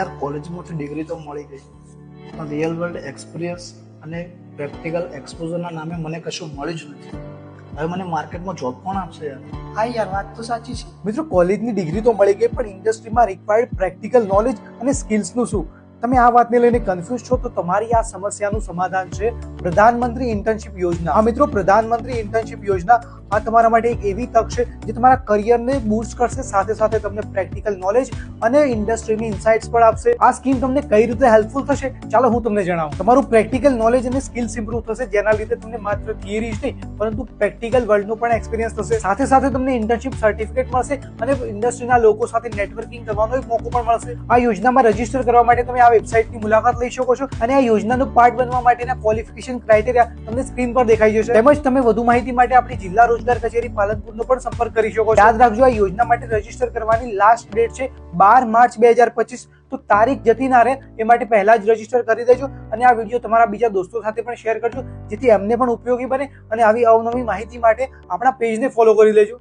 યાર કોલેજમાંથી ડિગ્રી તો મળી ગઈ પણ રિયલ વર્લ્ડ એક્સપિરિયન્સ અને પ્રેક્ટિકલ એક્સપોઝરના નામે મને કશું મળ્યું જ નથી. હવે મને માર્કેટમાં જોબ કોણ આપશે યાર? હા યાર, વાત તો સાચી છે. મિત્રો, કોલેજની ડિગ્રી તો મળી ગઈ પણ ઇન્ડસ્ટ્રીમાં રિક્વાયર્ડ પ્રેક્ટિકલ નોલેજ અને સ્કિલ્સનું શું? તમે આ વાતને લઈને કન્ફ્યુઝ છો તો તમારી આ સમસ્યાનું સમાધાન છે પ્રધાનમંત્રી ઇન્ટર્નશિપ યોજના. હા મિત્રો, પ્રધાનમંત્રી ઇન્ટર્નશિપ યોજના આ તમારા માટે એક એવી તક છે જે તમારા કરિયરને બૂસ્ટ કરશે, સાથે સાથે તમને પ્રેક્ટિકલ નોલેજ અને ઇન્ડસ્ટ્રીની ઇન્સાઇટ્સ પણ આપશે. આ સ્કીમ તમને કઈ રીતે હેલ્પફુલ થશે ચાલો હું તમને જણાવું. તમારું પ્રેક્ટિકલ નોલેજ અને સ્કિલ્સ ઇમ્પ્રૂવ થશે, જેના લીધે તમને માત્ર થિયરી જ નહીં પરંતુ પ્રેક્ટિકલ વર્લ્ડનો પણ એક્સપિરિયન્સ થશે. સાથે સાથે તમને ઇન્ટર્નશિપ સર્ટિફિકેટ મળશે અને ઇન્ડસ્ટ્રીના લોકો સાથે નેટવર્કિંગ કરવાનો એક મોકો પણ મળશે. આ યોજનામાં રજીસ્ટર કરવા માટે તમે આ વેબસાઇટની મુલાકાત લઈ શકો છો અને આ યોજનાનો પાર્ટ બનવા માટેના ક્વોલિફિકેશન ક્રાઇટેરિયા તમને સ્ક્રીન પર દેખાઈ જશે. તેમજ તમે વધુ માહિતી માટે આપણી જિલ્લા રોજગાર કચેરી પાલનપુરનો પણ સંપર્ક કરી શકો છો. યાદ રાખજો, આ યોજના માટે રજીસ્ટર કરવાની લાસ્ટ ડેટ છે 12 માર્ચ 2025. તો તારીખ જતી ના રહે એ માટે પહેલા જ રજીસ્ટર કરી દેજો અને આ વિડીયો તમારા બીજા દોસ્તો સાથે પણ શેર કરજો, જેથી એમને પણ ઉપયોગી બને અને આવી અવનવી માહિતી માટે આપણા પેજને ફોલો કરી લેજો.